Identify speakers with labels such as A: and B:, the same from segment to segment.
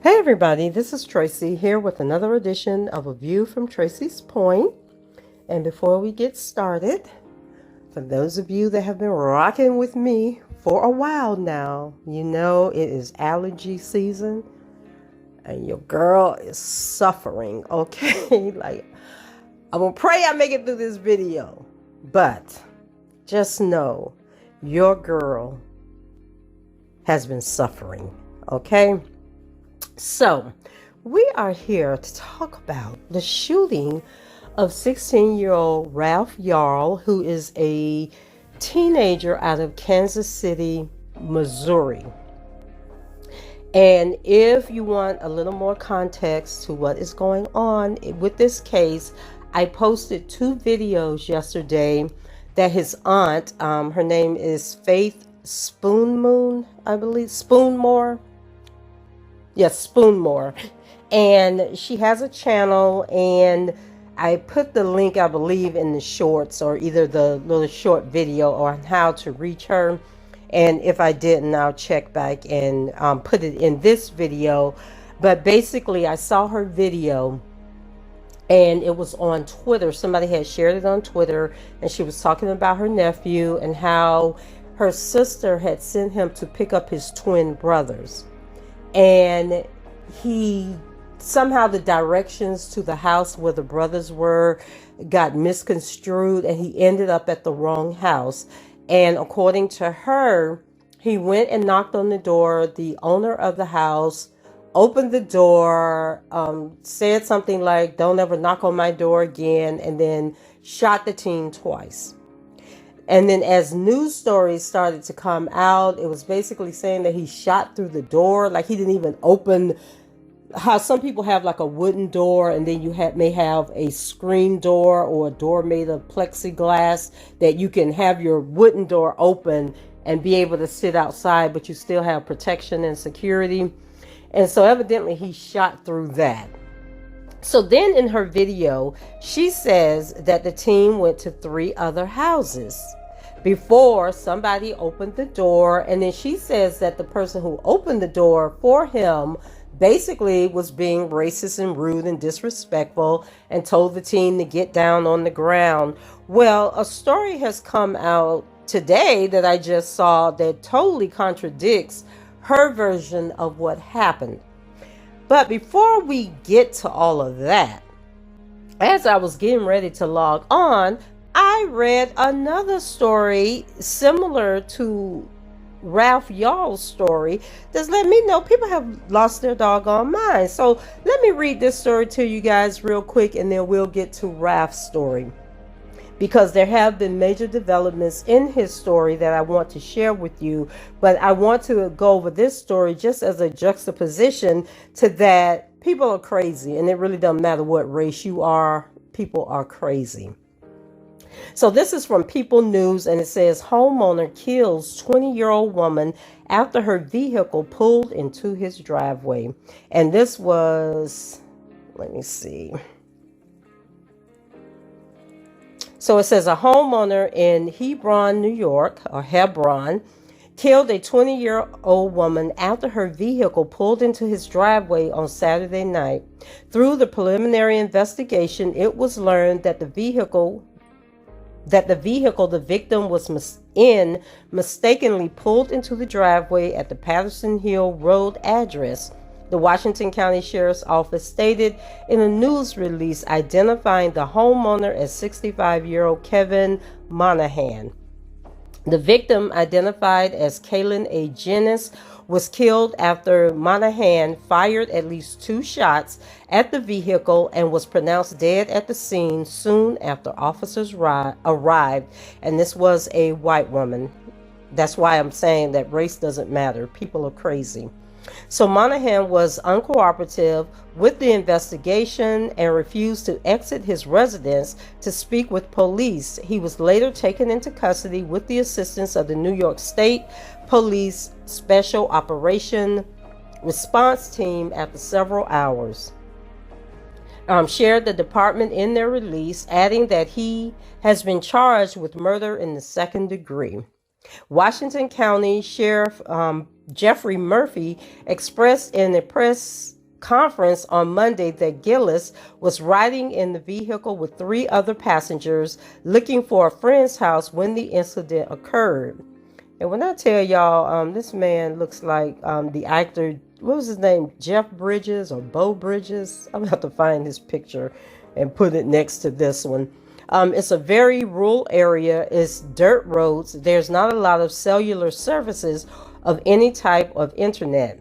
A: Hey everybody, this is Tracy here with another edition of A View from Tracy's Point. And before we get started, for those of you that have been rocking with me for a while now, you know it is allergy season and your girl is suffering, okay? Like, I'm gonna pray I make it through this video, but just know your girl has been suffering, okay? So, we are here to talk about the shooting of 16-year-old Ralph Yarl, who is a teenager out of Kansas City, Missouri. And if you want a little more context to what is going on with this case, I posted 2 videos yesterday that his aunt, her name is Faith Spoonmoon, I believe, Spoonmore. Yes, Spoonmore. And she has a channel, and I put the link, I believe, in the shorts, or either the little short video on how to reach her. And if I didn't, I'll check back and put it in this video. But basically, I saw her video, and it was on Twitter. Somebody had shared it on Twitter, and she was talking about her nephew and how her sister had sent him to pick up his twin brothers. And he somehow, the directions to the house where the brothers were got misconstrued, and he ended up at the wrong house. And according to her, he went and knocked on the door. The owner of the house opened the door, said something like, "Don't ever knock on my door again," and then shot the teen twice. And then as news stories started to come out, it was basically saying that he shot through the door. Like, he didn't even open, how some people have like a wooden door, and then you may have a screen door or a door made of plexiglass that you can have your wooden door open and be able to sit outside, but you still have protection and security. And so evidently he shot through that. So then in her video, she says that the team went to 3 other houses before somebody opened the door. And then she says that the person who opened the door for him basically was being racist and rude and disrespectful and told the teen to get down on the ground. Well, a story has come out today that I just saw that totally contradicts her version of what happened. But before we get to all of that, as I was getting ready to log on, I read another story similar to Ralph Yarl's story that's let me know people have lost their doggone minds. So let me read this story to you guys real quick, and then we'll get to Ralph's story, because there have been major developments in his story that I want to share with you. But I want to go over this story just as a juxtaposition to that. People are crazy, and it really doesn't matter what race you are. People are crazy. So this is from People News, and it says, homeowner kills 20-year-old woman after her vehicle pulled into his driveway. And this was, let me see. So it says a homeowner in Hebron, New York, or Hebron, killed a 20-year-old woman after her vehicle pulled into his driveway on Saturday night. Through the preliminary investigation, it was learned that the vehicle the victim was in mistakenly pulled into the driveway at the Patterson Hill Road address. The Washington County Sheriff's Office stated in a news release identifying the homeowner as 65-year-old Kevin Monahan. The victim, identified as Kaylin A. Jennings, was killed after Monahan fired at least 2 shots at the vehicle and was pronounced dead at the scene soon after officers arrived. And this was a white woman That's why I'm saying that race doesn't matter. People are crazy. So Monahan was uncooperative with the investigation and refused to exit his residence to speak with police. He was later taken into custody with the assistance of the New York State Police Special Operation Response Team after several hours. Shared the department in their release, adding that he has been charged with murder in the second degree. Washington County Sheriff Jeffrey Murphy expressed in a press conference on Monday that Gillis was riding in the vehicle with 3 other passengers looking for a friend's house when the incident occurred. And when I tell y'all, this man looks like the actor, what was his name? Jeff Bridges or Bo Bridges? I'm going to have to find his picture and put it next to this one. It's a very rural area. It's dirt roads. There's not a lot of cellular services of any type of internet.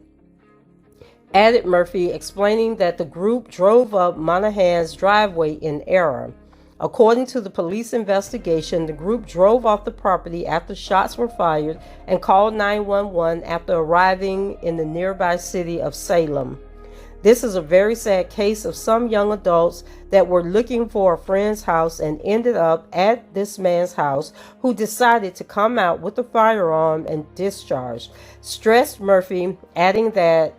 A: Added Murphy, explaining that the group drove up Monahan's driveway in error. According to the police investigation, the group drove off the property after shots were fired and called 911 after arriving in the nearby city of Salem. This is a very sad case of some young adults that were looking for a friend's house and ended up at this man's house, who decided to come out with a firearm and discharge, stressed Murphy, adding that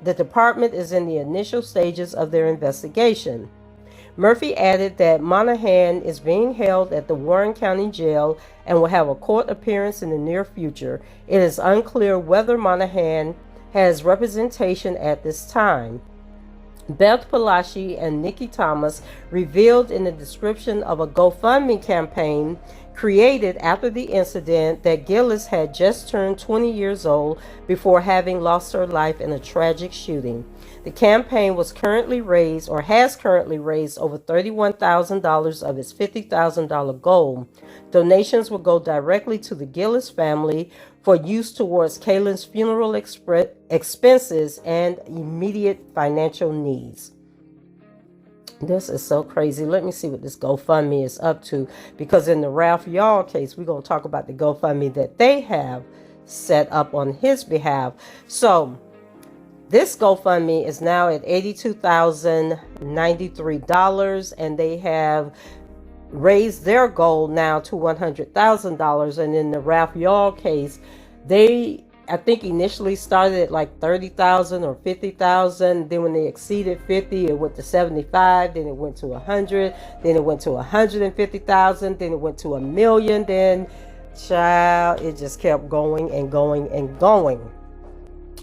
A: the department is in the initial stages of their investigation. Murphy added that Monahan is being held at the Warren County Jail and will have a court appearance in the near future. It is unclear whether Monahan has representation at this time. Beth Palashi and Nikki Thomas revealed in the description of a GoFundMe campaign created after the incident that Gillis had just turned 20 years old before having lost her life in a tragic shooting. The campaign has currently raised over $31,000 of its $50,000 goal. Donations will go directly to the Gillis family for use towards Kaylin's funeral expenses and immediate financial needs. This is so crazy. Let me see what this GoFundMe is up to, because in the Ralph Yarl case, we're going to talk about the GoFundMe that they have set up on his behalf. So this GoFundMe is now at $82,093, and they have raised their goal now to $100,000. And in the Ralph Yarl case, they, I think, initially started at like 30,000 or 50,000. Then when they exceeded 50, it went to 75. Then it went to 100. Then it went to 150,000. Then it went to $1 million. Then, child, it just kept going and going and going.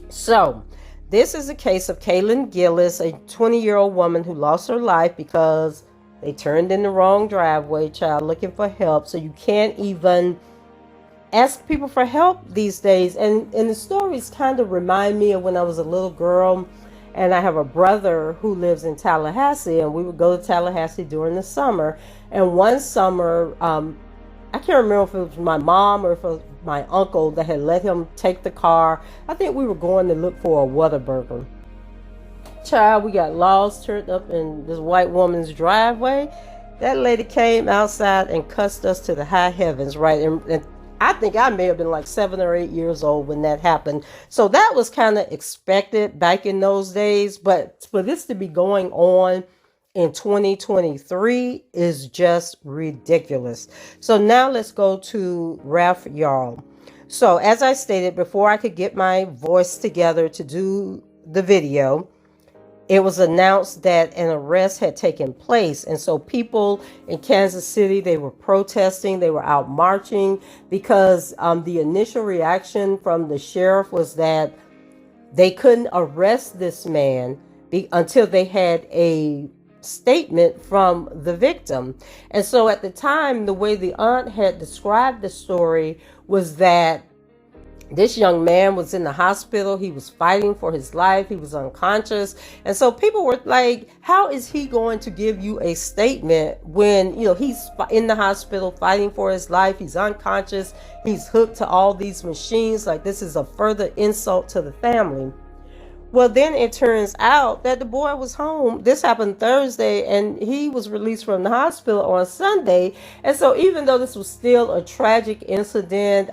A: So this is a case of Kaylin Gillis, a 20-year-old woman who lost her life because they turned in the wrong driveway, child, looking for help. So you can't even ask people for help these days. And the stories kind of remind me of when I was a little girl, and I have a brother who lives in Tallahassee, and we would go to Tallahassee during the summer. And one summer, I can't remember if it was my mom or if it was my uncle that had let him take the car. I think we were going to look for a Whataburger. Child, we got lost, turned up in this white woman's driveway. That lady came outside and cussed us to the high heavens, right? And I think I may have been like 7 or 8 years old when that happened. So that was kind of expected back in those days. But for this to be going on in 2023 is just ridiculous. So now let's go to Ralph Yarl. So as I stated, before I could get my voice together to do the video, it was announced that an arrest had taken place. And so people in Kansas City, they were protesting, they were out marching, because the initial reaction from the sheriff was that they couldn't arrest this man until they had a statement from the victim. And so at the time, the way the aunt had described the story was that this young man was in the hospital. He was fighting for his life. He was unconscious. And so people were like, how is he going to give you a statement when, he's in the hospital fighting for his life? He's unconscious. He's hooked to all these machines. Like, this is a further insult to the family. Well, then it turns out that the boy was home. This happened Thursday, and he was released from the hospital on Sunday. And so even though this was still a tragic incident,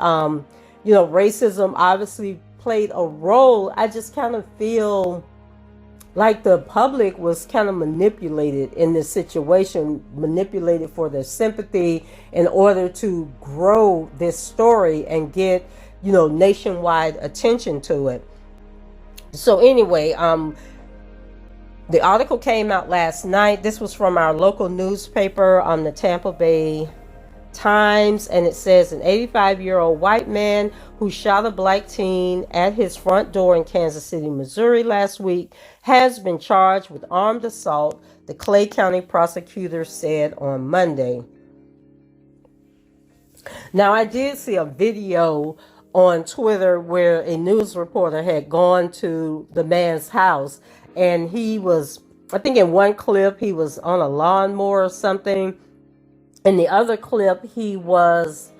A: racism obviously played a role. I just kind of feel like the public was kind of manipulated in this situation, manipulated for their sympathy in order to grow this story and get, nationwide attention to it. So anyway, the article came out last night. This was from our local newspaper on the Tampa Bay Times, and it says an 85-year-old white man who shot a black teen at his front door in Kansas City, Missouri last week has been charged with armed assault, the Clay County prosecutor said on Monday. Now, I did see a video on Twitter where a news reporter had gone to the man's house, and he was, I think in one clip, he was on a lawnmower or something. In the other clip, he was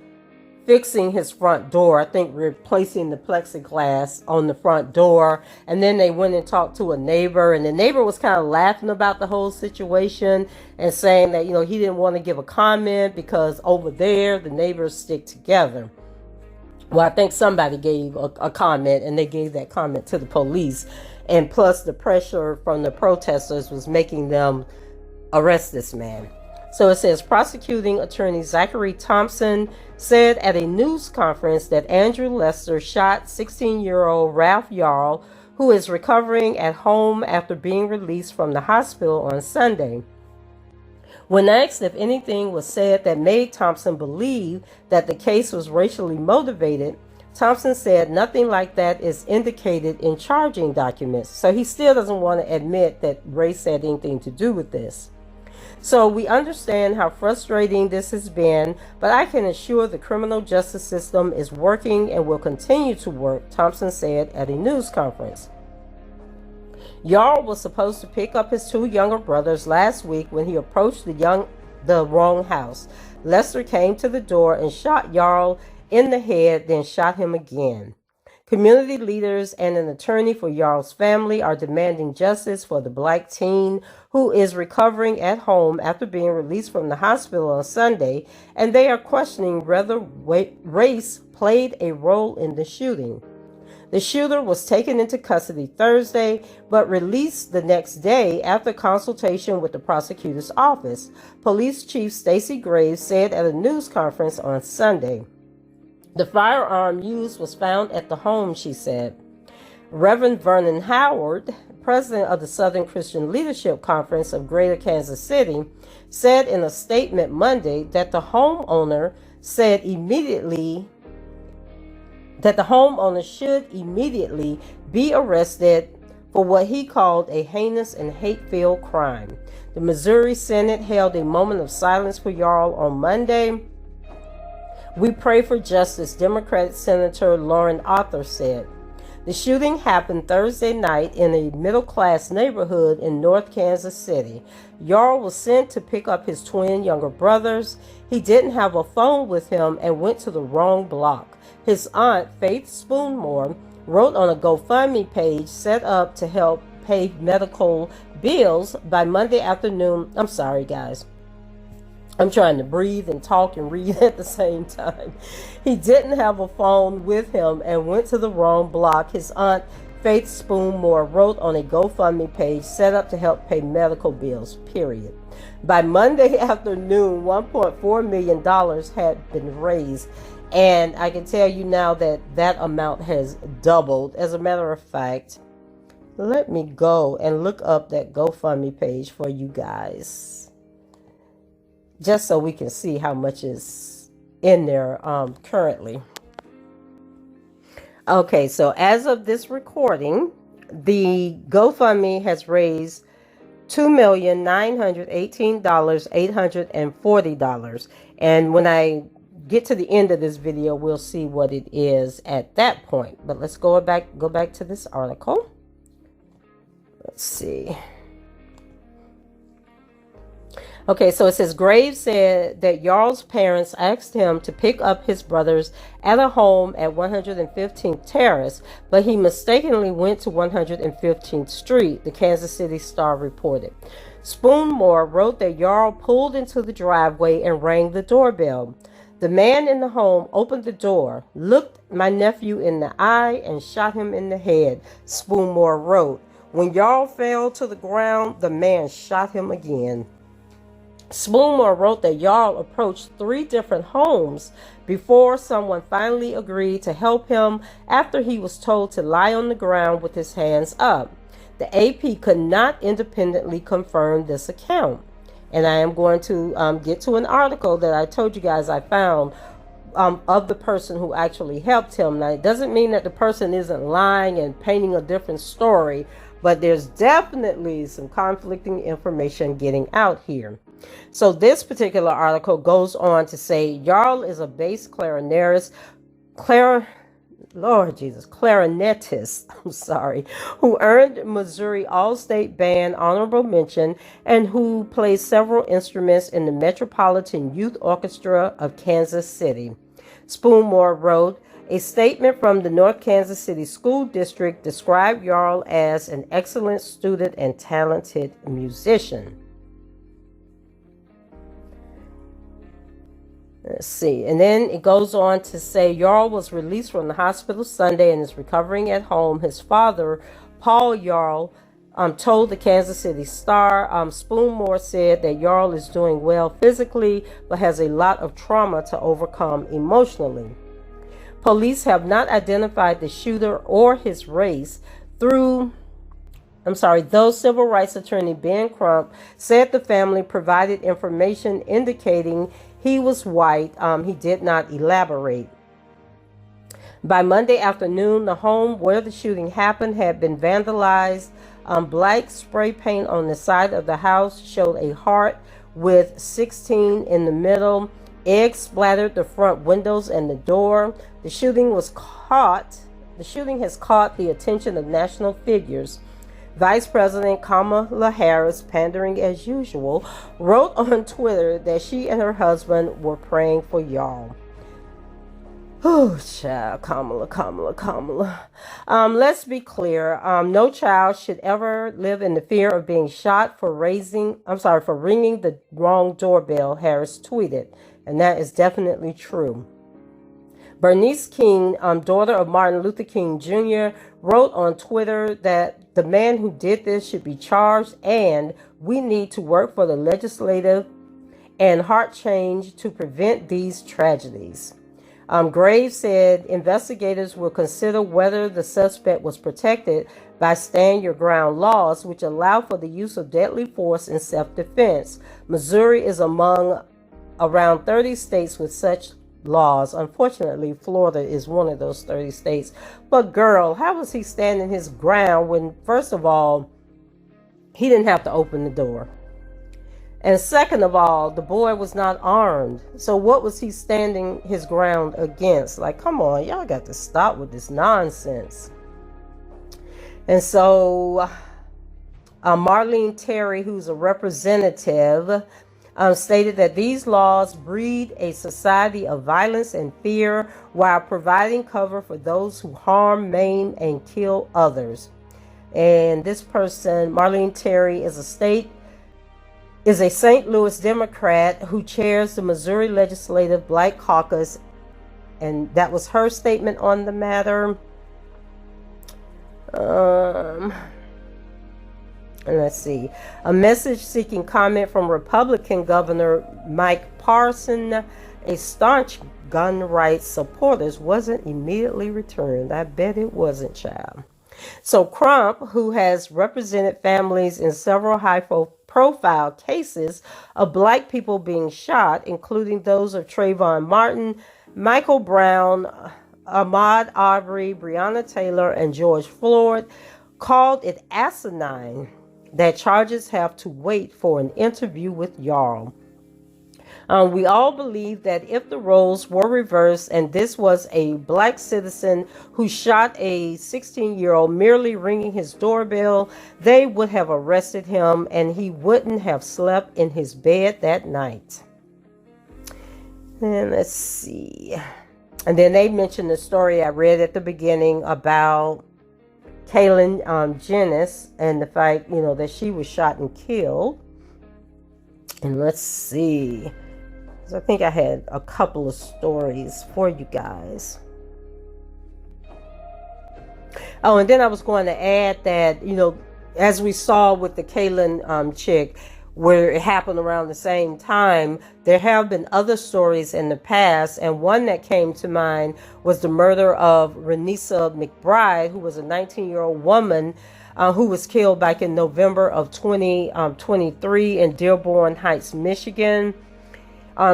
A: fixing his front door, I think replacing the plexiglass on the front door. And then they went and talked to a neighbor, and the neighbor was kind of laughing about the whole situation and saying that, he didn't want to give a comment because over there, the neighbors stick together. Well, I think somebody gave a comment, and they gave that comment to the police. And plus, the pressure from the protesters was making them arrest this man. So it says prosecuting attorney Zachary Thompson said at a news conference that Andrew Lester shot 16-year-old Ralph Yarl, who is recovering at home after being released from the hospital on Sunday. When asked if anything was said that made Thompson believe that the case was racially motivated, Thompson said nothing like that is indicated in charging documents. So he still doesn't want to admit that race had anything to do with this. So we understand how frustrating this has been, but I can assure the criminal justice system is working and will continue to work, Thompson said at a news conference. Yarl was supposed to pick up his two younger brothers last week when he approached the wrong house. Lester came to the door and shot Yarl in the head, then shot him again. Community leaders and an attorney for Yarl's family are demanding justice for the black teen who is recovering at home after being released from the hospital on Sunday, and they are questioning whether race played a role in the shooting. The shooter was taken into custody Thursday, but released the next day after consultation with the prosecutor's office, Police Chief Stacey Graves said at a news conference on Sunday. The firearm used was found at the home, she said. Reverend Vernon Howard, president of the Southern Christian Leadership Conference of Greater Kansas City, said in a statement Monday that the homeowner should immediately be arrested for what he called a heinous and hate-filled crime. The Missouri Senate held a moment of silence for Yarl on Monday. We pray for justice, Democratic Senator Lauren Arthur said. The shooting happened Thursday night in a middle-class neighborhood in North Kansas City. Yarl was sent to pick up his twin younger brothers. He didn't have a phone with him and went to the wrong block. His aunt, Faith Spoonmore, wrote on a GoFundMe page set up to help pay medical bills by Monday afternoon. I'm sorry, guys. I'm trying to breathe and talk and read at the same time. He didn't have a phone with him and went to the wrong block. His aunt, Faith Spoonmore, wrote on a GoFundMe page set up to help pay medical bills, period. By Monday afternoon, $1.4 million had been raised. And I can tell you now that that amount has doubled. As a matter of fact, let me go and look up that GoFundMe page for you guys, just so we can see how much is in there currently. Okay, so as of this recording, the GoFundMe has raised $2,918,840. And when I get to the end of this video, we'll see what it is at that point. But let's go back to this article. Let's see. Okay, so it says Graves said that Yarl's parents asked him to pick up his brothers at a home at 115th Terrace, but he mistakenly went to 115th Street, the Kansas City Star reported. Spoonmore wrote that Yarl pulled into the driveway and rang the doorbell. The man in the home opened the door, looked my nephew in the eye, and shot him in the head, Spoonmore wrote. When Jarl fell to the ground, the man shot him again. Spoonmore wrote that Jarl approached 3 different homes before someone finally agreed to help him after he was told to lie on the ground with his hands up. The AP could not independently confirm this account. And I am going to get to an article that I told you guys I found of the person who actually helped him. Now, it doesn't mean that the person isn't lying and painting a different story, but there's definitely some conflicting information getting out here. So this particular article goes on to say Jarl is a bass clarinetist, who earned Missouri All-State Band honorable mention and who plays several instruments in the Metropolitan Youth Orchestra of Kansas City. Spoonmore wrote, a statement from the North Kansas City School District described Jarl as an excellent student and talented musician. Let's see. And then it goes on to say Jarl was released from the hospital Sunday and is recovering at home. His father, Paul Jarl, told the Kansas City Star. Spoonmore said that Jarl is doing well physically, but has a lot of trauma to overcome emotionally. Police have not identified the shooter or his race though civil rights attorney Ben Crump said the family provided information indicating he was white. He did not elaborate. By Monday afternoon, the home where the shooting happened had been vandalized. Black spray paint on the side of the house showed a heart with 16 in the middle. Eggs splattered the front windows and the door. The shooting has caught the attention of national figures. Vice President Kamala Harris, pandering as usual, wrote on Twitter that she and her husband were praying for Jarl. Oh, child, Kamala. Let's be clear. No child should ever live in the fear of being shot for ringing the wrong doorbell, Harris tweeted. And that is definitely true. Bernice King, daughter of Martin Luther King Jr., wrote on Twitter that the man who did this should be charged and we need to work for the legislative and heart change to prevent these tragedies. Graves said investigators will consider whether the suspect was protected by stand your ground laws, which allow for the use of deadly force in self-defense. Missouri is among around 30 states with such laws. Unfortunately, Florida is one of those 30 states. But girl, how was he standing his ground when, first of all, he didn't have to open the door? And second of all, the boy was not armed. So what was he standing his ground against? Like, come on, y'all got to stop with this nonsense. And so Marlene Terry, who's a representative, stated that these laws breed a society of violence and fear while providing cover for those who harm, maim, and kill others. And this person, Marlene Terry, is a St. Louis Democrat who chairs the Missouri Legislative Black Caucus. And that was her statement on the matter. And let's see. A message seeking comment from Republican Governor Mike Parson, a staunch gun rights supporters, wasn't immediately returned. I bet it wasn't, child. So Crump, who has represented families in several high-profile cases of black people being shot, including those of Trayvon Martin, Michael Brown, Ahmaud Arbery, Breonna Taylor, and George Floyd, called it asinine that charges have to wait for an interview with Jarl. We all believe that if the roles were reversed and this was a black citizen who shot a 16-year-old merely ringing his doorbell, they would have arrested him and he wouldn't have slept in his bed that night. And let's see. And then they mentioned the story I read at the beginning about Kaylin Jennings and the fact, that she was shot and killed. And let's see. So I think I had a couple of stories for you guys. Oh, and then I was going to add that, as we saw with the Kaylin chick, where it happened around the same time, there have been other stories in the past, and one that came to mind was the murder of Renisa McBride, who was a 19-year-old woman who was killed back in November of 2023 in Dearborn Heights, Michigan.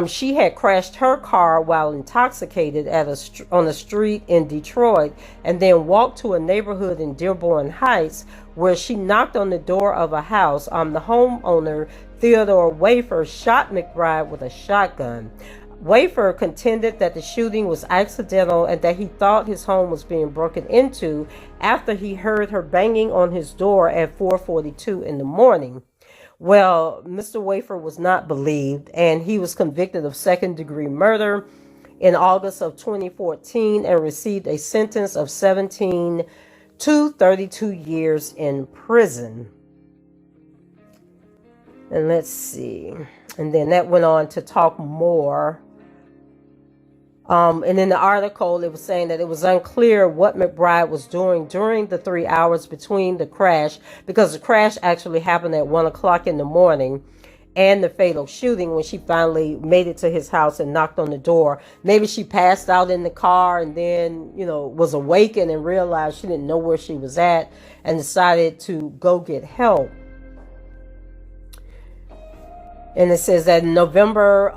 A: She had crashed her car while intoxicated on a street in Detroit, and then walked to a neighborhood in Dearborn Heights where she knocked on the door of a house. The homeowner, Theodore Wafer, shot McBride with a shotgun. Wafer contended that the shooting was accidental and that he thought his home was being broken into after he heard her banging on his door at 4:42 in the morning. Well, Mr. Wafer was not believed, and he was convicted of second-degree murder in August of 2014 and received a sentence of 17 to 32 years in prison. And let's see. And then that went on to talk more. And in the article, it was saying that it was unclear what McBride was doing during the 3 hours between the crash, because the crash actually happened at 1 o'clock in the morning, and the fatal shooting when she finally made it to his house and knocked on the door. Maybe she passed out in the car and then, was awakened and realized she didn't know where she was at and decided to go get help. And it says that in November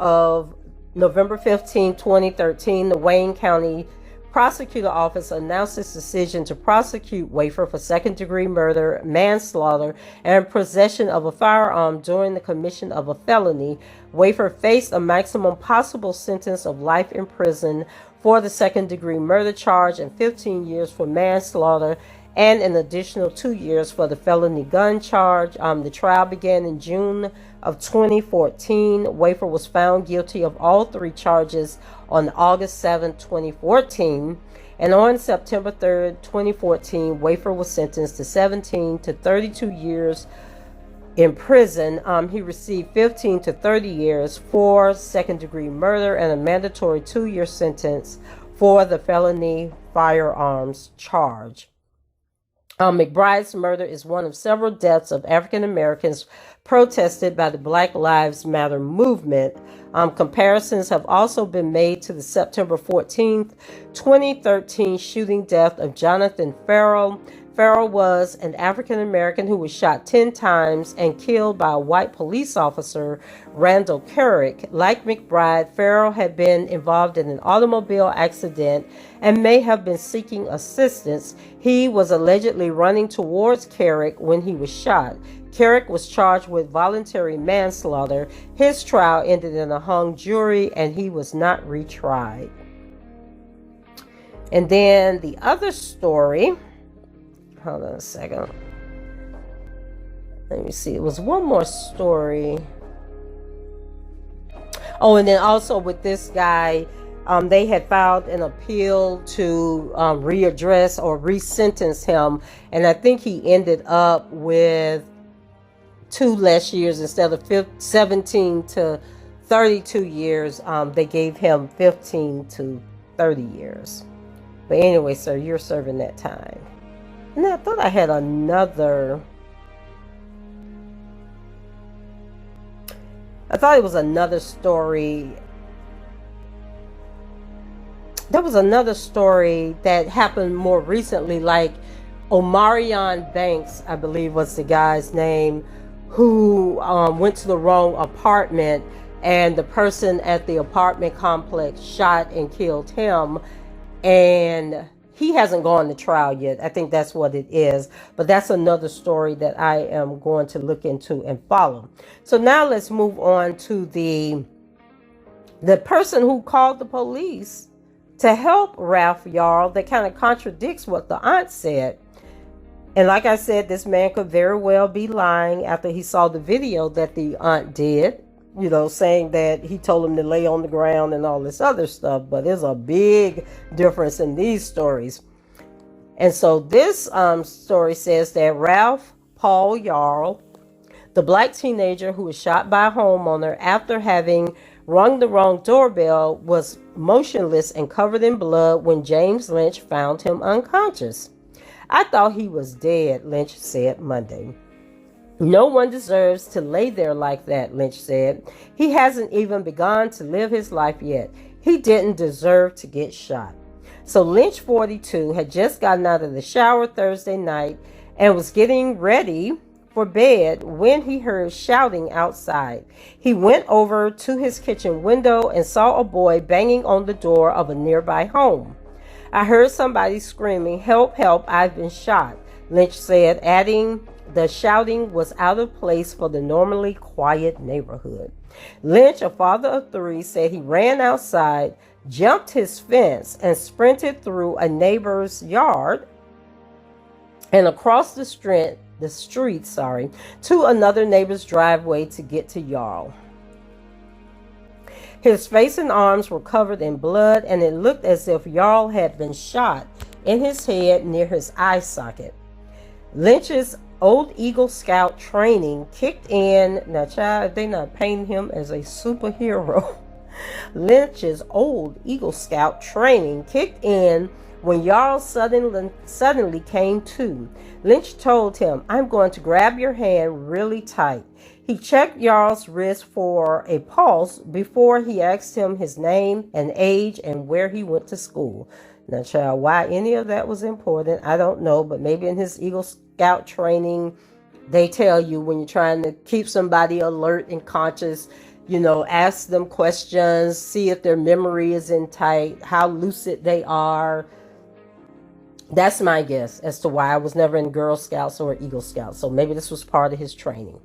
A: 15, 2013, the Wayne County Prosecutor Office announced its decision to prosecute Wafer for second-degree murder, manslaughter, and possession of a firearm during the commission of a felony. Wafer faced a maximum possible sentence of life in prison for the second-degree murder charge and 15 years for manslaughter, and an additional 2 years for the felony gun charge. The trial began in June of 2014. Wafer was found guilty of all 3 charges on August 7, 2014. And on September 3, 2014, Wafer was sentenced to 17 to 32 years in prison. He received 15 to 30 years for second-degree murder and a mandatory 2-year sentence for the felony firearms charge. McBride's murder is one of several deaths of African Americans protested by the Black Lives Matter movement. Comparisons have also been made to the September 14th, 2013 shooting death of Jonathan Ferrell. Ferrell was an African American who was shot 10 times and killed by a white police officer, Randall Carrick. Like McBride, Ferrell had been involved in an automobile accident and may have been seeking assistance. He was allegedly running towards Carrick when he was shot. Carrick was charged with voluntary manslaughter. His trial ended in a hung jury and he was not retried. And then the other story, hold on a second. Let me see. It was one more story. Oh, and then also with this guy, they had filed an appeal to readdress or resentence him. And I think he ended up with 2 less years instead of 17 to 32 years. They gave him 15 to 30 years. But anyway, sir, you're serving that time. And I thought I had another. I thought it was another story. There was another story that happened more recently, like Omarion Banks, I believe was the guy's name, who went to the wrong apartment, and the person at the apartment complex shot and killed him. And he hasn't gone to trial yet. I think that's what it is. But that's another story that I am going to look into and follow. So now let's move on to the person who called the police to help Ralph Yarl. That kind of contradicts what the aunt said. And like I said, this man could very well be lying after he saw the video that the aunt did. Saying that he told him to lay on the ground and all this other stuff. But there's a big difference in these stories. And so this story says that Ralph Paul Yarl, the black teenager who was shot by a homeowner after having rung the wrong doorbell, was motionless and covered in blood when James Lynch found him unconscious. I thought he was dead, Lynch said Monday. No one deserves to lay there like that, Lynch said. He hasn't even begun to live his life yet. He didn't deserve to get shot. So Lynch, 42, had just gotten out of the shower Thursday night and was getting ready for bed when he heard shouting outside. He went over to his kitchen window and saw a boy banging on the door of a nearby home. I heard somebody screaming, "Help, help, I've been shot," Lynch said, adding the shouting was out of place for the normally quiet neighborhood. Lynch, a father of 3, said he ran outside, jumped his fence, and sprinted through a neighbor's yard and across the street to another neighbor's driveway to get to Jarl. His face and arms were covered in blood, and it looked as if Jarl had been shot in his head near his eye socket. Lynch's old Eagle Scout training kicked in. Now, child, they're not painting him as a superhero. Lynch's old Eagle Scout training kicked in when Jarl suddenly came to. Lynch told him, "I'm going to grab your hand really tight." He checked Jarl's wrist for a pulse before he asked him his name and age and where he went to school. Now, child, why any of that was important, I don't know, but maybe in his Eagle Scout training, they tell you when you're trying to keep somebody alert and conscious, ask them questions, see if their memory is in tight, how lucid they are. That's my guess as to why I was never in Girl Scouts or Eagle Scouts. So maybe this was part of his training.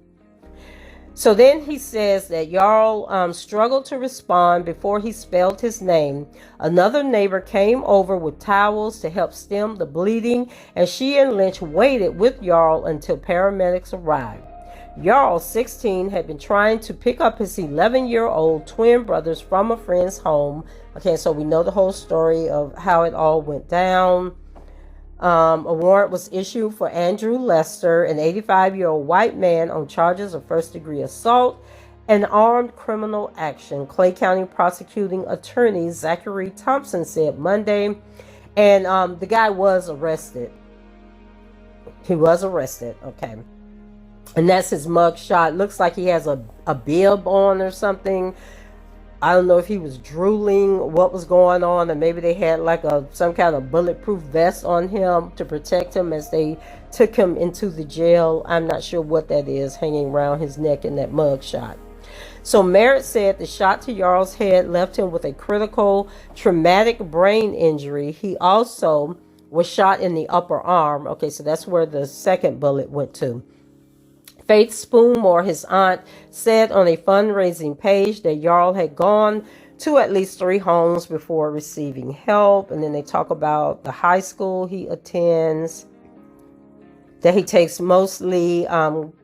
A: So then he says that Jarl struggled to respond before he spelled his name. Another neighbor came over with towels to help stem the bleeding, and she and Lynch waited with Jarl until paramedics arrived. Jarl, 16, had been trying to pick up his 11-year-old twin brothers from a friend's home. Okay, so we know the whole story of how it all went down. A warrant was issued for Andrew Lester, an 85-year-old white man, on charges of first-degree assault and armed criminal action, Clay County prosecuting attorney Zachary Thompson said Monday. And the guy was arrested. He was arrested, okay. And that's his mug shot. Looks like he has a bib on or something. I don't know if he was drooling, what was going on, and maybe they had like some kind of bulletproof vest on him to protect him as they took him into the jail. I'm not sure what that is hanging around his neck in that mug shot. So Merritt said the shot to Jarl's head left him with a critical traumatic brain injury. He also was shot in the upper arm. Okay, so that's where the second bullet went to. Faith Spoonmore, his aunt, said on a fundraising page that Jarl had gone to at least 3 homes before receiving help. And then they talk about the high school he attends, that he takes mostly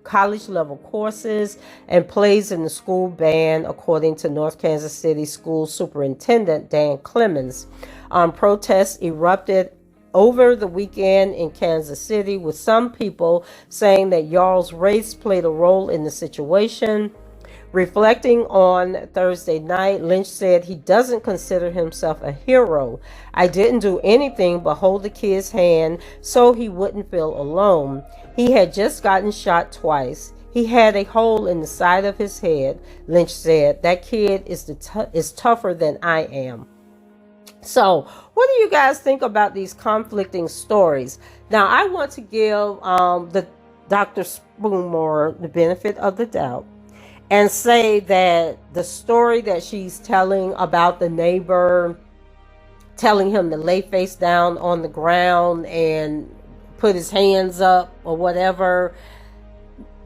A: college-level courses and plays in the school band, according to North Kansas City School Superintendent Dan Clemens. Protests erupted over the weekend in Kansas City, with some people saying that Jarl's race played a role in the situation. Reflecting on Thursday night, Lynch said he doesn't consider himself a hero. "I didn't do anything but hold the kid's hand so he wouldn't feel alone. He had just gotten shot twice. He had a hole in the side of his head," Lynch said. "That kid is tougher than I am." So, what do you guys think about these conflicting stories? Now, I want to give the Dr. Spoonmore the benefit of the doubt and say that the story that she's telling about the neighbor telling him to lay face down on the ground and put his hands up or whatever,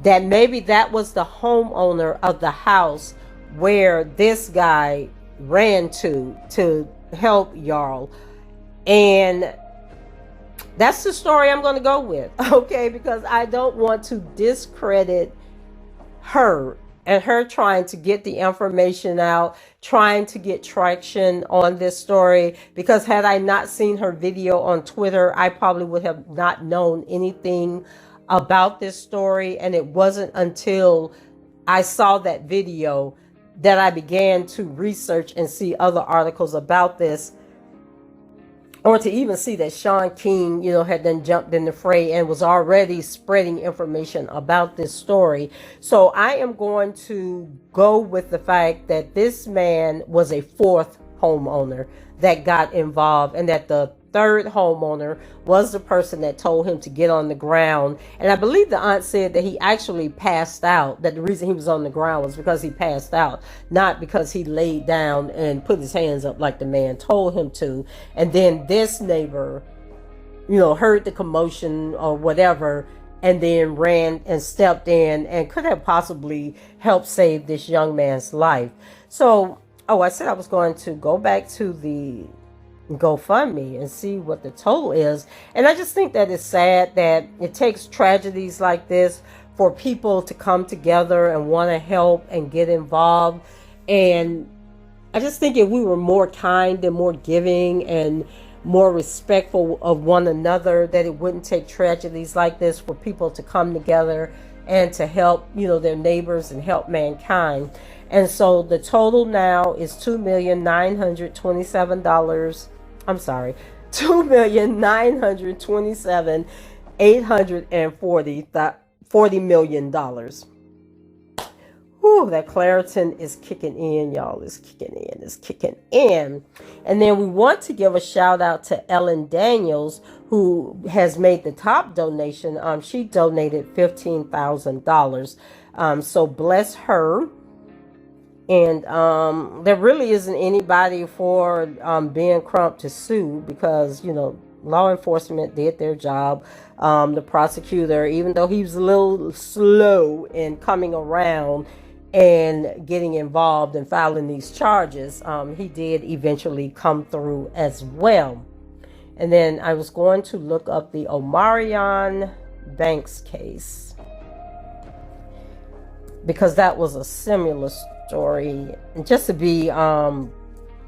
A: that maybe that was the homeowner of the house where this guy ran to help Jarl. And that's the story I'm going to go with, okay, because I don't want to discredit her and her trying to get the information out, trying to get traction on this story, because had I not seen her video on Twitter, I probably would have not known anything about this story. And it wasn't until I saw that video that I began to research and see other articles about this, or to even see that Sean King, had then jumped in the fray and was already spreading information about this story. So I am going to go with the fact that this man was a fourth homeowner that got involved, and that the third homeowner was the person that told him to get on the ground. And I believe the aunt said that he actually passed out, that the reason he was on the ground was because he passed out, not because he laid down and put his hands up like the man told him to. And then this neighbor, heard the commotion or whatever, and then ran and stepped in and could have possibly helped save this young man's life. So, I said I was going to go back to the GoFundMe and see what the total is. And I just think that it's sad that it takes tragedies like this for people to come together and want to help and get involved. And I just think if we were more kind and more giving and more respectful of one another, that it wouldn't take tragedies like this for people to come together and to help, their neighbors and help mankind. And so the total now is $2,927. I'm sorry, $2,927,840 million. Whew, that Claritin is kicking in, y'all. It's kicking in. And then we want to give a shout out to Ellen Daniels, who has made the top donation. She donated $15,000. So bless her. And there really isn't anybody for Ben Crump to sue, because, law enforcement did their job. The prosecutor, even though he was a little slow in coming around and getting involved and filing these charges, he did eventually come through as well. And then I was going to look up the Omarion Banks case, because that was a similar story, and just to be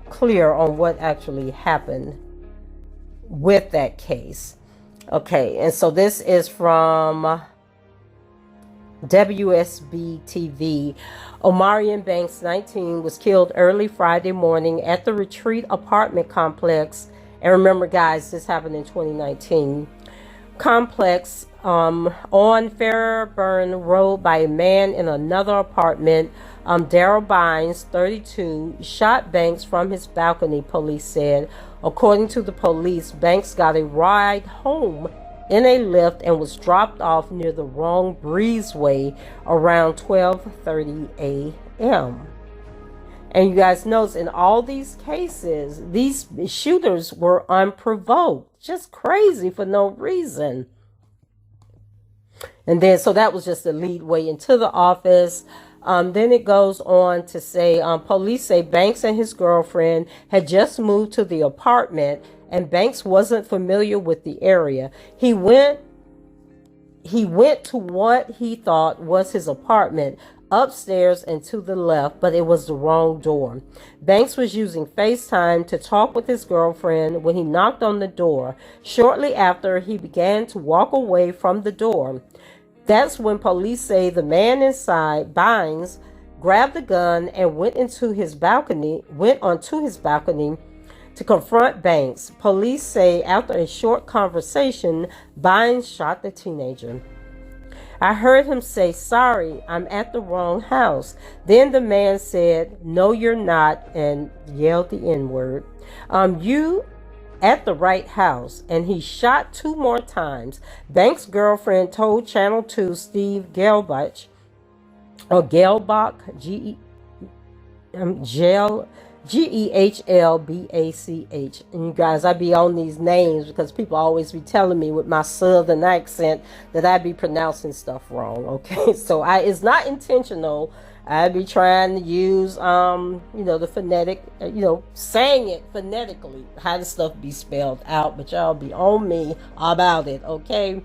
A: clear on what actually happened with that case. Okay, and so this is from WSB TV. Omarion Banks, 19, was killed early Friday morning at the Retreat apartment complex. And remember, guys, this happened in 2019. Complex on Fairburn Road by a man in another apartment. Daryl Bynes, 32, shot Banks from his balcony, police said. According to the police, Banks got a ride home in a lift and was dropped off near the wrong breezeway around 12:30 a.m. And you guys notice in all these cases, these shooters were unprovoked, just crazy for no reason. And then, so that was just the lead way into the office. Then it goes on to say, police say Banks and his girlfriend had just moved to the apartment, and Banks wasn't familiar with the area. He went to what he thought was his apartment, upstairs and to the left, but it was the wrong door. Banks was using FaceTime to talk with his girlfriend when he knocked on the door. Shortly after, he began to walk away from the door. That's when police say the man inside, Bynes, grabbed the gun and went onto his balcony to confront Banks. Police say after a short conversation, Bynes shot the teenager. I heard him say, "Sorry, I'm at the wrong house." Then the man said, "No, you're not," and yelled the N-word. You at the right house. And he shot 2 more times. Banks' girlfriend told Channel 2 Steve Gelbach, or Gelbach, Gehlbach. And you guys, I be on these names because people always be telling me with my southern accent that I be pronouncing stuff wrong. Okay, so it's not intentional. I be trying to use the phonetic, saying it phonetically, how the stuff be spelled out, but y'all be on me about it. Okay.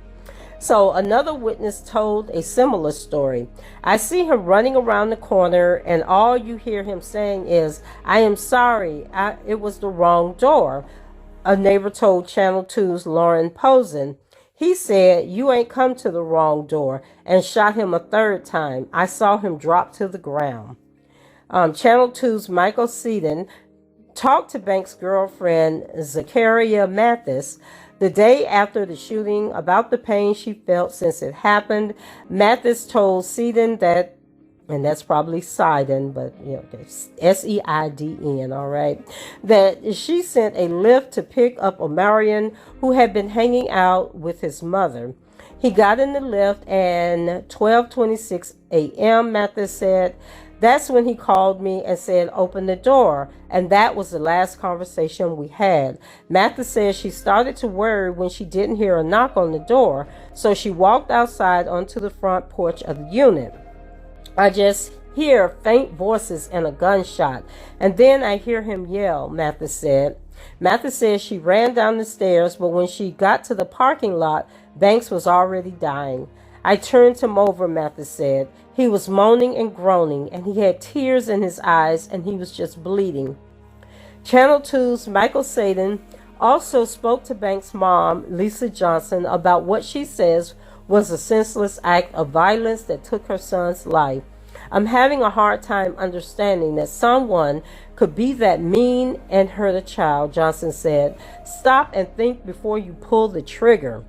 A: So another witness told a similar story. I see him running around the corner, and all you hear him saying is, "I am sorry, it was the wrong door," a neighbor told Channel 2's Lauren Posen. He said, "You ain't come to the wrong door," and shot him a 3rd time. I saw him drop to the ground. Channel 2's Michael Seaton talked to Banks' girlfriend, Zachariah Mathis, the day after the shooting about the pain she felt since it happened. Mathis told Seaton that, and that's probably Seiden, but okay, Seiden, all right, that she sent a lift to pick up Omarion, who had been hanging out with his mother. He got in the lift and 12:26 a.m., Mathis said. That's when he called me and said, open the door. And that was the last conversation we had. Mathis says she started to worry when she didn't hear a knock on the door. So she walked outside onto the front porch of the unit. I just hear faint voices and a gunshot. And then I hear him yell, Mathis said. Mathis says she ran down the stairs, but when she got to the parking lot, Banks was already dying. I turned him over, Mathis said. He was moaning and groaning, and he had tears in his eyes, and he was just bleeding. Channel 2's Michael Seaton also spoke to Banks' mom, Lisa Johnson, about what she says was a senseless act of violence that took her son's life. I'm having a hard time understanding that someone could be that mean and hurt a child, Johnson said. Stop and think before you pull the trigger.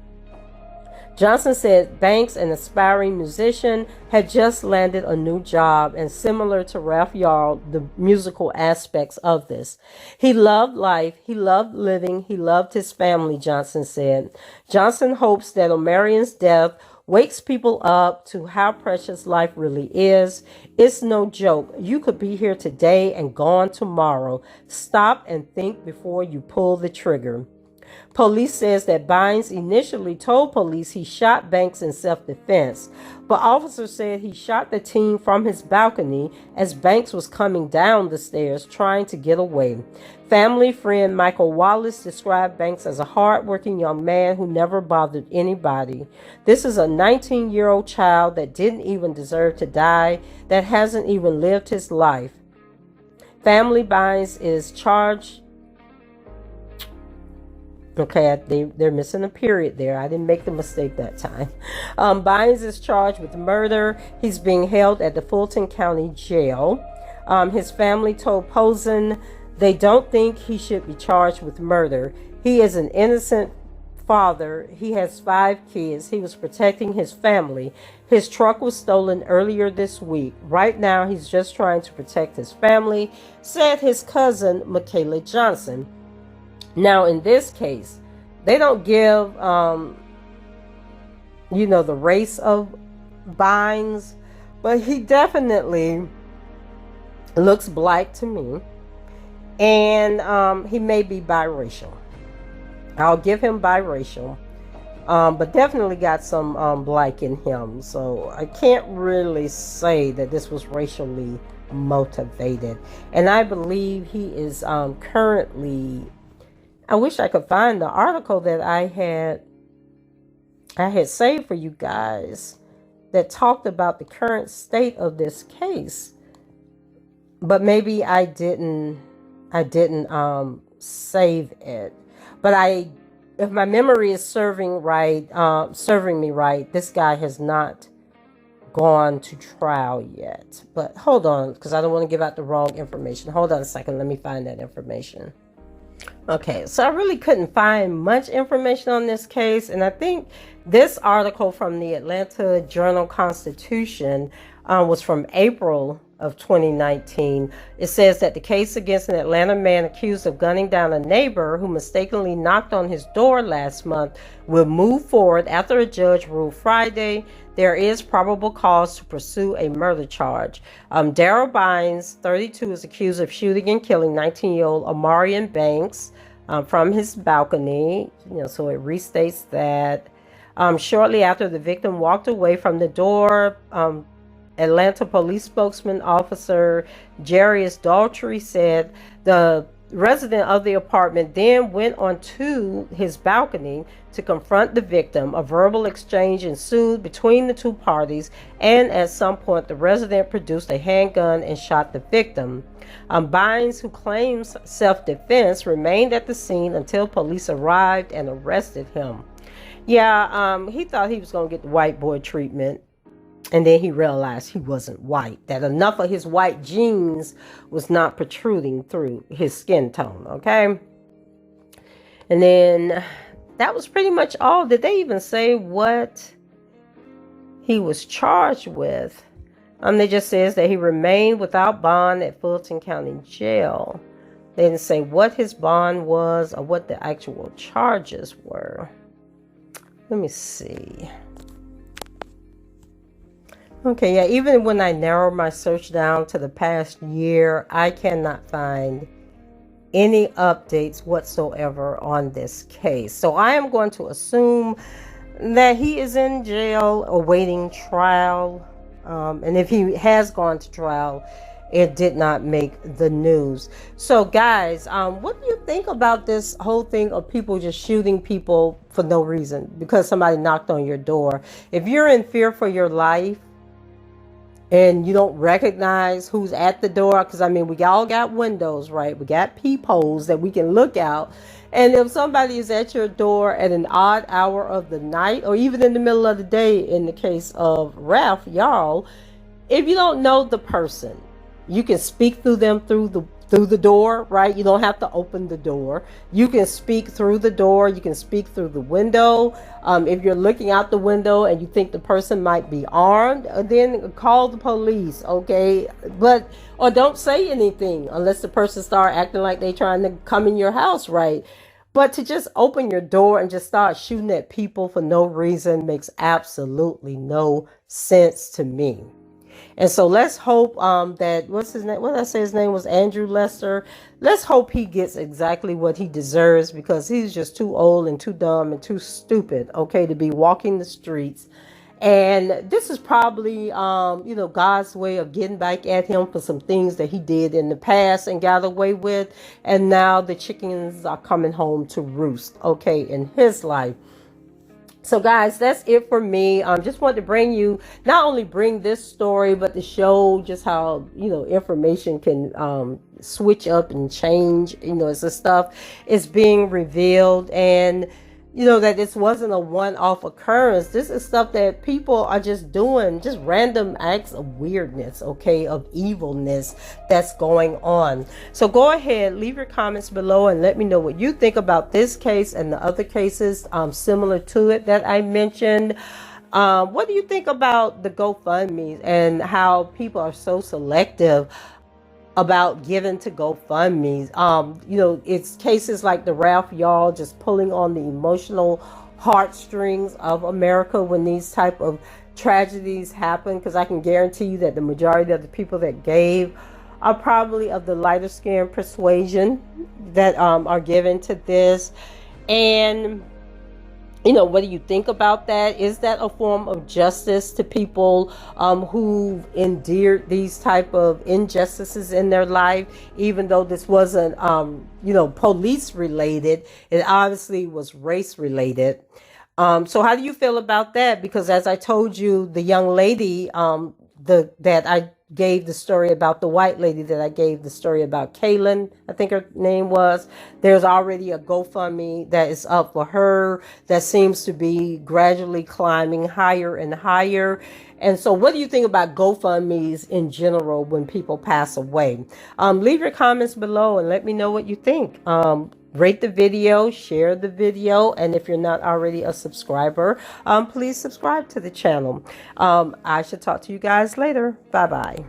A: Johnson said Banks, an aspiring musician, had just landed a new job, and similar to Raphael, the musical aspects of this. He loved life, he loved living, he loved his family, Johnson said. Johnson hopes that Omarion's death wakes people up to how precious life really is. It's no joke. You could be here today and gone tomorrow. Stop and think before you pull the trigger. Police says that Bynes initially told police he shot Banks in self-defense, but officers said he shot the teen from his balcony as Banks was coming down the stairs trying to get away. Family friend Michael Wallace described Banks as a hard-working young man who never bothered anybody. This is a 19-year-old child that didn't even deserve to die, that hasn't even lived his life. Family Bynes is charged. Okay, they're missing a period there. I didn't make the mistake that time. Bynes is charged with murder. He's being held at the Fulton County Jail. His family told Posen they don't think he should be charged with murder. He is an innocent father. He has 5 kids. He was protecting his family. His truck was stolen earlier this week. Right now, he's just trying to protect his family, said his cousin, Michaela Johnson. Now, in this case, they don't give, the race of Bynes, but he definitely looks black to me, and he may be biracial. I'll give him biracial, but definitely got some black in him. So I can't really say that this was racially motivated. And I believe he is currently... I wish I could find the article that I had saved for you guys that talked about the current state of this case. But maybe I didn't save it. But if my memory is serving me right, this guy has not gone to trial yet. But hold on, because I don't want to give out the wrong information. Hold on a second, let me find that information. Okay, so I really couldn't find much information on this case, and I think this article from the Atlanta Journal-Constitution was from April of 2019. It says that the case against an Atlanta man accused of gunning down a neighbor who mistakenly knocked on his door last month will move forward after a judge ruled Friday there is probable cause to pursue a murder charge. Darrell Bynes, 32, is accused of shooting and killing 19-year-old Omarion Banks from his balcony. So it restates that. Shortly after the victim walked away from the door, Atlanta police spokesman officer Jarius Daltrey said the resident of the apartment then went onto his balcony to confront the victim. A verbal exchange ensued between the two parties, and at some point the resident produced a handgun and shot the victim. Bynes, who claims self-defense, remained at the scene until police arrived and arrested him. He thought he was going to get the white boy treatment. And then he realized he wasn't white, that enough of his white genes was not protruding through his skin tone, okay? And then that was pretty much all. Did they even say what he was charged with? They just says that he remained without bond at Fulton County Jail. They didn't say what his bond was or what the actual charges were. Let me see. Okay, yeah, even when I narrow my search down to the past year, I cannot find any updates whatsoever on this case. So I am going to assume that he is in jail awaiting trial. And if he has gone to trial, it did not make the news. So guys, what do you think about this whole thing of people just shooting people for no reason because somebody knocked on your door? If you're in fear for your life, and you don't recognize who's at the door, because I mean, we all got windows, right? We got peepholes that we can look out. And if somebody is at your door at an odd hour of the night, or even in the middle of the day, in the case of Ralph, y'all, if you don't know the person, you can speak through them through the door, right? You don't have to open the door. You can speak through the door. You can speak through the window. If you're looking out the window and you think the person might be armed, then call the police, okay? Or don't say anything unless the person start acting like they trying to come in your house, right? But to just open your door and just start shooting at people for no reason makes absolutely no sense to me. And so let's hope that, what's his name? What did I say his name was? Andrew Lester. Let's hope he gets exactly what he deserves, because he's just too old and too dumb and too stupid, okay, to be walking the streets. And this is probably, God's way of getting back at him for some things that he did in the past and got away with. And now the chickens are coming home to roost, okay, in his life. So guys, that's it for me. Just wanted to bring you, not only bring this story, but to show just how, information can switch up and change, as the stuff is being revealed. And, that this wasn't a one-off occurrence. This is stuff that people are just doing, just random acts of weirdness, okay, of evilness that's going on. So go ahead, leave your comments below and let me know what you think about this case and the other cases similar to it that I mentioned. What do you think about the GoFundMe and how people are so selective about giving to GoFundMe? It's cases like the Ralph, y'all, just pulling on the emotional heartstrings of America when these type of tragedies happen, because I can guarantee you that the majority of the people that gave are probably of the lighter skin persuasion that are given to this. And what do you think about that? Is that a form of justice to people who've endured these type of injustices in their life, even though this wasn't, police related? It obviously was race related. So how do you feel about that? Because as I told you, the young lady that I gave the story about, the white lady that I gave the story about, Kaylin, I think her name was, there's already a GoFundMe that is up for her that seems to be gradually climbing higher and higher. And so what do you think about GoFundMes in general when people pass away? Leave your comments below and let me know what you think. Rate the video, share the video, and if you're not already a subscriber, please subscribe to the channel. I should talk to you guys later. Bye-bye.